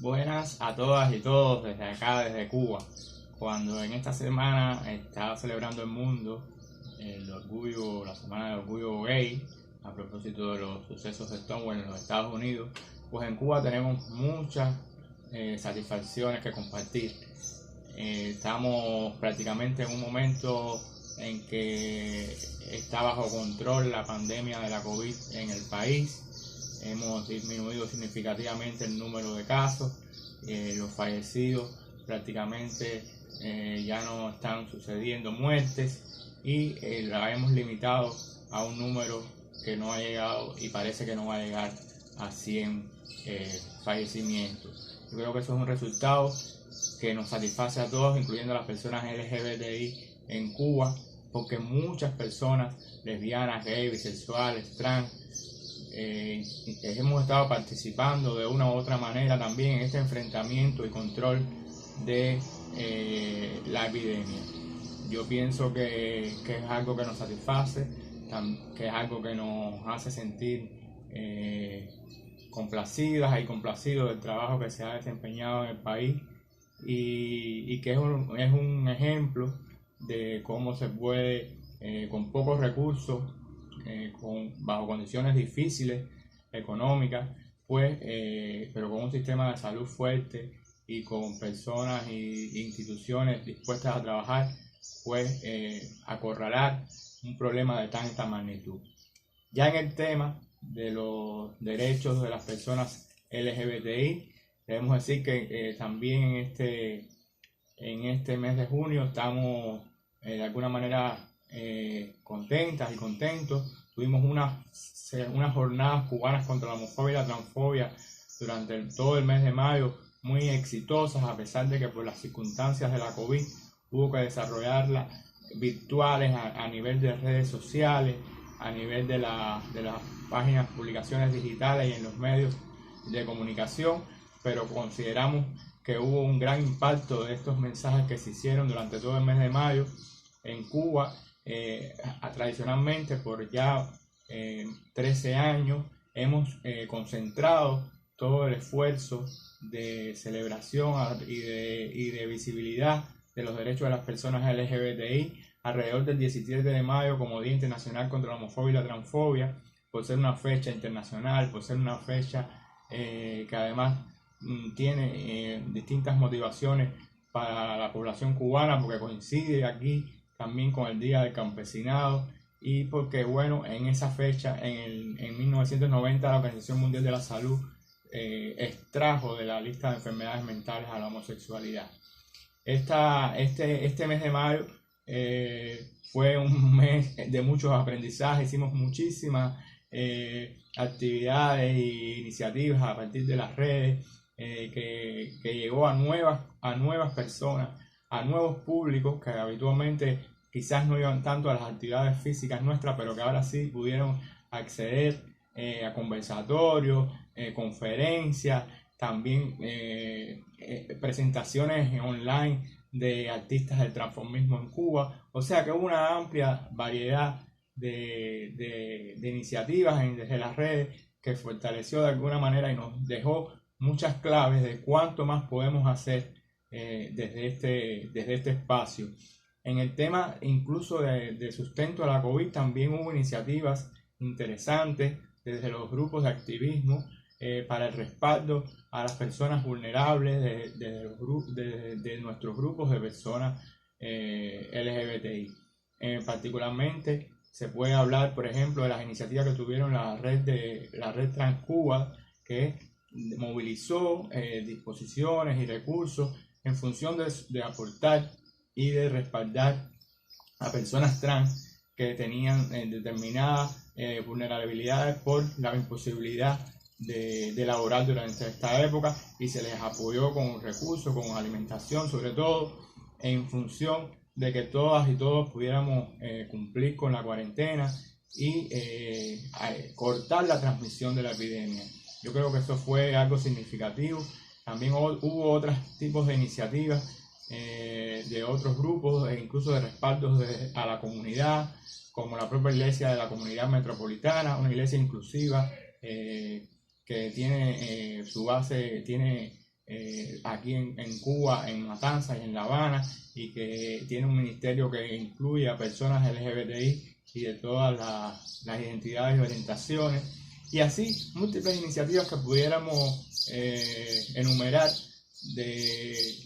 Buenas a todas y todos desde acá, desde Cuba. Cuando en esta semana está celebrando el mundo la semana del orgullo gay, a propósito de los sucesos de Stonewall en los Estados Unidos, pues en Cuba tenemos muchas satisfacciones que compartir. Estamos prácticamente en un momento en que está bajo control la pandemia de la COVID en el país. Hemos disminuido significativamente el número de casos, los fallecidos prácticamente ya no están sucediendo muertes y la hemos limitado a un número que no ha llegado y parece que no va a llegar a 100 fallecimientos. Yo creo que eso es un resultado que nos satisface a todos, incluyendo a las personas LGBTI en Cuba, porque muchas personas lesbianas, gays, bisexuales, trans, hemos estado participando de una u otra manera también en este enfrentamiento y control de la epidemia. Yo pienso que es algo que nos satisface, que es algo que nos hace sentir complacidas y complacidos del trabajo que se ha desempeñado en el país y que es un ejemplo de cómo se puede, con pocos recursos, bajo condiciones difíciles, económicas, pues, pero con un sistema de salud fuerte y con personas e instituciones dispuestas a trabajar, pues, acorralar un problema de tanta magnitud. Ya en el tema de los derechos de las personas LGBTI, debemos decir que también en este mes de junio estamos de alguna manera contentas y contentos. Tuvimos unas jornadas cubanas contra la homofobia y la transfobia durante todo el mes de mayo, muy exitosas, a pesar de que por las circunstancias de la COVID hubo que desarrollarlas virtuales a nivel de redes sociales, a nivel de las páginas, publicaciones digitales y en los medios de comunicación, pero consideramos que hubo un gran impacto de estos mensajes que se hicieron durante todo el mes de mayo en Cuba. Tradicionalmente por ya 13 años hemos concentrado todo el esfuerzo de celebración y de visibilidad de los derechos de las personas LGBTI alrededor del 17 de mayo como Día Internacional contra la Homofobia y la Transfobia, por ser una fecha internacional, por ser una fecha que además tiene distintas motivaciones para la población cubana, porque coincide aquí también con el Día del Campesinado y porque, bueno, en esa fecha, en 1990, la Organización Mundial de la Salud extrajo de la lista de enfermedades mentales a la homosexualidad. Este mes de mayo fue un mes de muchos aprendizajes, hicimos muchísimas actividades e iniciativas a partir de las redes que llegó a nuevas personas, a nuevos públicos que habitualmente quizás no iban tanto a las actividades físicas nuestras, pero que ahora sí pudieron acceder a conversatorios, conferencias, también presentaciones online de artistas del transformismo en Cuba. O sea que hubo una amplia variedad de iniciativas desde las redes que fortaleció de alguna manera y nos dejó muchas claves de cuánto más podemos hacer desde este espacio. En el tema incluso de sustento a la COVID también hubo iniciativas interesantes desde los grupos de activismo para el respaldo a las personas vulnerables de nuestros grupos de personas LGBTI. Particularmente se puede hablar, por ejemplo, de las iniciativas que tuvieron la red Trans Cuba, que movilizó disposiciones y recursos en función de aportar y de respaldar a personas trans que tenían determinadas vulnerabilidades por la imposibilidad de laborar durante esta época, y se les apoyó con recursos, con alimentación, sobre todo en función de que todas y todos pudiéramos cumplir con la cuarentena y cortar la transmisión de la epidemia. Yo creo que eso fue algo significativo. También hubo otros tipos de iniciativas de otros grupos, incluso de respaldos a la comunidad, como la propia iglesia de la comunidad metropolitana, una iglesia inclusiva que tiene su base, tiene aquí en Cuba, en Matanzas y en La Habana, y que tiene un ministerio que incluye a personas LGBTI y de todas las identidades y orientaciones, y así múltiples iniciativas que pudiéramos enumerar de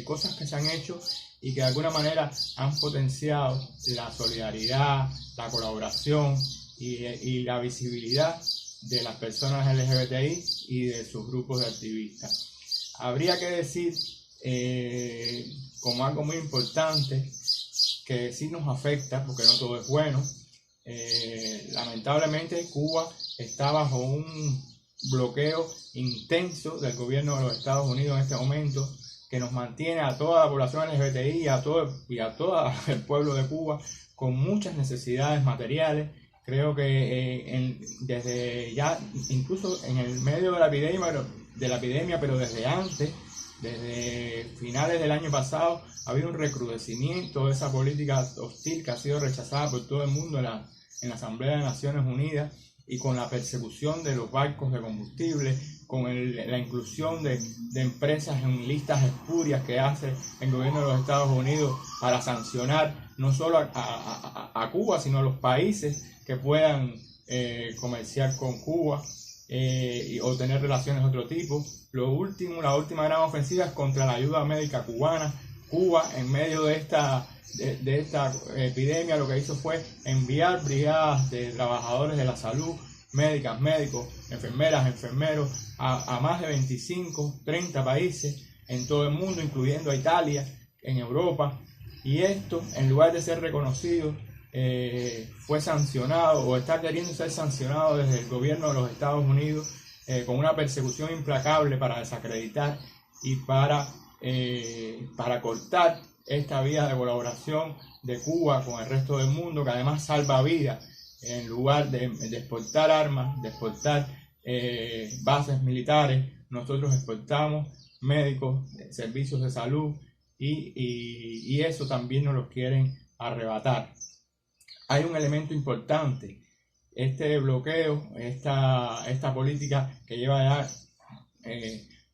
cosas que se han hecho y que de alguna manera han potenciado la solidaridad, la colaboración y la visibilidad de las personas LGBTI y de sus grupos de activistas. Habría que decir, como algo muy importante, que sí nos afecta, porque no todo es bueno. Lamentablemente Cuba está bajo un bloqueo intenso del gobierno de los Estados Unidos en este momento, que nos mantiene a toda la población LGBTI y a todo el pueblo de Cuba con muchas necesidades materiales. Creo que desde ya, incluso en el medio de la epidemia, pero desde antes, desde finales del año pasado, ha habido un recrudecimiento de esa política hostil que ha sido rechazada por todo el mundo en la Asamblea de Naciones Unidas, y con la persecución de los barcos de combustible, con la inclusión de empresas en listas espurias que hace el gobierno de los Estados Unidos para sancionar no solo a Cuba, sino a los países que puedan comerciar con Cuba o tener relaciones de otro tipo. La última gran ofensiva es contra la ayuda médica cubana. Cuba, en medio de esta epidemia, lo que hizo fue enviar brigadas de trabajadores de la salud, médicos, enfermeras, enfermeros, a más de 25, 30 países en todo el mundo, incluyendo a Italia, en Europa. Y esto, en lugar de ser reconocido, fue sancionado, o está queriendo ser sancionado desde el gobierno de los Estados Unidos, con una persecución implacable para desacreditar y para cortar esta vía de colaboración de Cuba con el resto del mundo, que además salva vidas. En lugar de exportar armas, de exportar bases militares, nosotros exportamos médicos, servicios de salud, y eso también nos lo quieren arrebatar. Hay un elemento importante: este bloqueo, esta política que lleva ya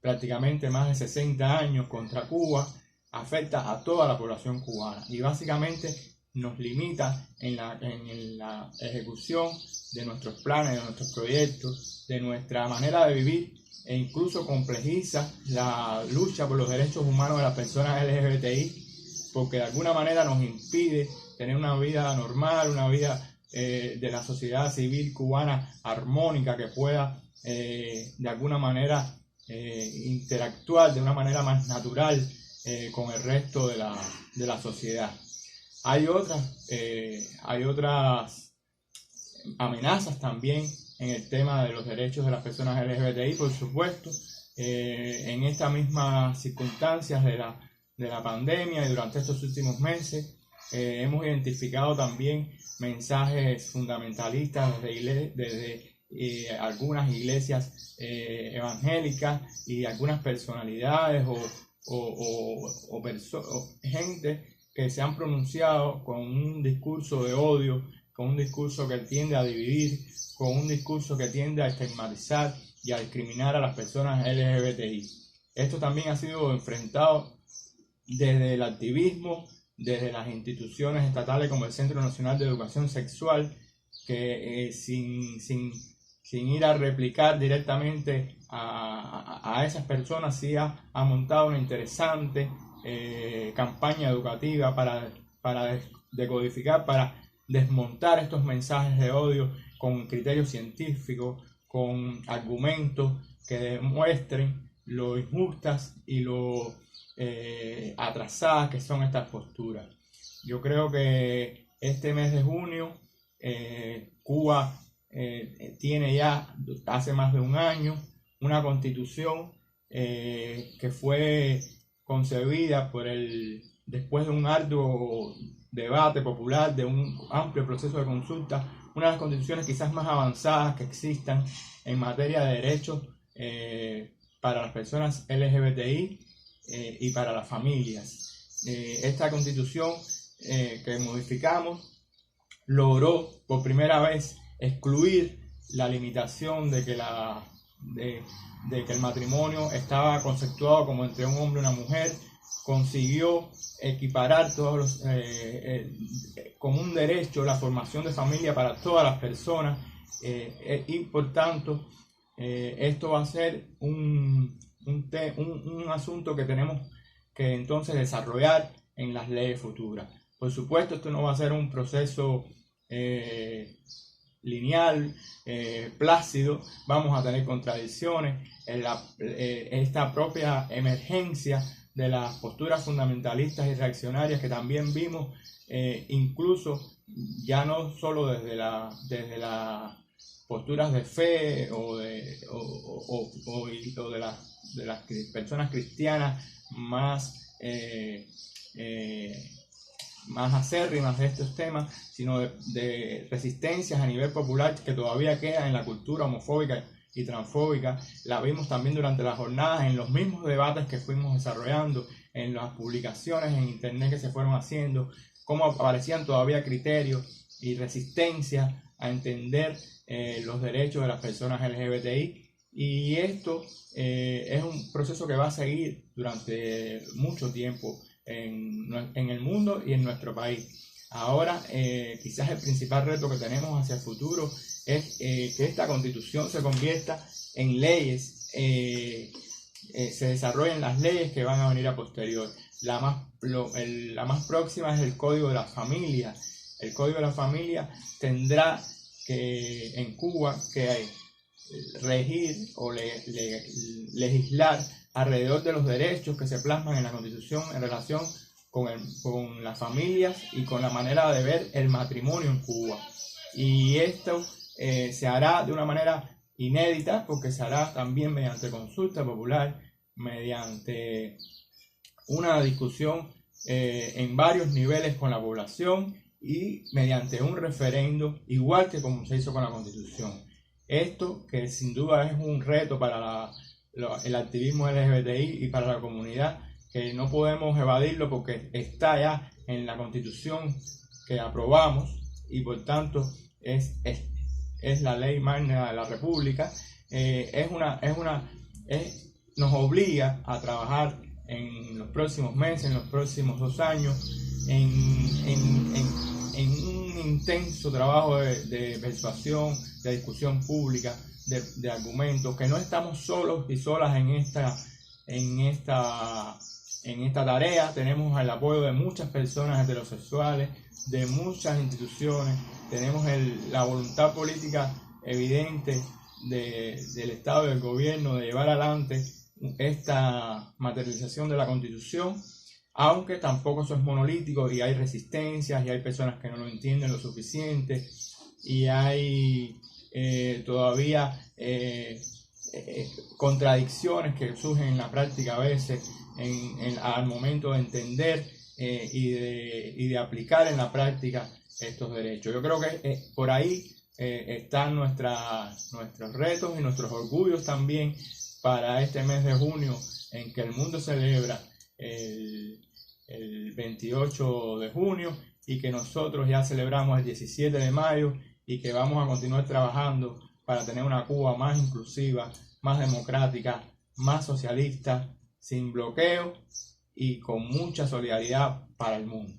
prácticamente más de 60 años contra Cuba, afecta a toda la población cubana y básicamente nos limita en la ejecución de nuestros planes, de nuestros proyectos, de nuestra manera de vivir, e incluso complejiza la lucha por los derechos humanos de las personas LGBTI, porque de alguna manera nos impide tener una vida normal, una vida de la sociedad civil cubana armónica, que pueda de alguna manera interactuar de una manera más natural con el resto de la sociedad. Hay otras amenazas también en el tema de los derechos de las personas LGBTI, por supuesto. En estas mismas circunstancias de la pandemia y durante estos últimos meses, hemos identificado también mensajes fundamentalistas desde algunas iglesias evangélicas y algunas personalidades o gente que se han pronunciado con un discurso de odio, con un discurso que tiende a dividir, con un discurso que tiende a estigmatizar y a discriminar a las personas LGBTI. Esto también ha sido enfrentado desde el activismo, desde las instituciones estatales como el Centro Nacional de Educación Sexual, que sin ir a replicar directamente a esas personas, sí ha montado una interesante campaña educativa para decodificar, para desmontar estos mensajes de odio con criterios científicos, con argumentos que demuestren lo injustas y lo atrasadas que son estas posturas. Yo creo que este mes de junio Cuba tiene ya hace más de un año una constitución que fue concebida después de un arduo debate popular, de un amplio proceso de consulta, una de las constituciones quizás más avanzadas que existan en materia de derechos para las personas LGBTI y para las familias. Esta constitución que modificamos logró por primera vez excluir la limitación de de que el matrimonio estaba conceptuado como entre un hombre y una mujer, consiguió equiparar todos como un derecho la formación de familia para todas las personas, y por tanto esto va a ser un asunto que tenemos que entonces desarrollar en las leyes futuras. Por supuesto, esto no va a ser un proceso lineal, plácido. Vamos a tener contradicciones. Esta propia emergencia de las posturas fundamentalistas y reaccionarias que también vimos, incluso ya no solo desde las posturas de fe o de las personas cristianas más acérrimas de estos temas, sino de resistencias a nivel popular que todavía quedan en la cultura homofóbica y transfóbica. La vimos también durante las jornadas, en los mismos debates que fuimos desarrollando, en las publicaciones en internet que se fueron haciendo, cómo aparecían todavía criterios y resistencias a entender los derechos de las personas LGBTI. Y esto es un proceso que va a seguir durante mucho tiempo en el mundo y en nuestro país. Ahora, quizás el principal reto que tenemos hacia el futuro es que esta constitución se convierta en leyes, se desarrollen las leyes que van a venir a posterior. La más próxima es el Código de la Familia. El Código de la Familia tendrá que, en Cuba, que regir o legislar alrededor de los derechos que se plasman en la Constitución en relación con las familias y con la manera de ver el matrimonio en Cuba. Y esto se hará de una manera inédita, porque se hará también mediante consulta popular, mediante una discusión en varios niveles con la población y mediante un referendo, igual que como se hizo con la Constitución. Esto, que sin duda es un reto para el activismo LGBTI y para la comunidad, que no podemos evadirlo porque está ya en la Constitución que aprobamos y por tanto es la ley magna de la República. Nos obliga a trabajar en los próximos meses, en los próximos 2 años, en un intenso trabajo de persuasión, de discusión pública, de argumentos, que no estamos solos y solas en esta tarea. Tenemos el apoyo de muchas personas heterosexuales, de muchas instituciones, tenemos la voluntad política evidente del Estado y del gobierno de llevar adelante esta materialización de la Constitución, aunque tampoco eso es monolítico y hay resistencias y hay personas que no lo entienden lo suficiente y hay todavía contradicciones que surgen en la práctica a veces al momento de entender y de aplicar en la práctica estos derechos. Yo creo que por ahí están nuestros retos y nuestros orgullos también para este mes de junio, en que el mundo celebra el 28 de junio y que nosotros ya celebramos el 17 de mayo y que vamos a continuar trabajando para tener una Cuba más inclusiva, más democrática, más socialista, sin bloqueo y con mucha solidaridad para el mundo.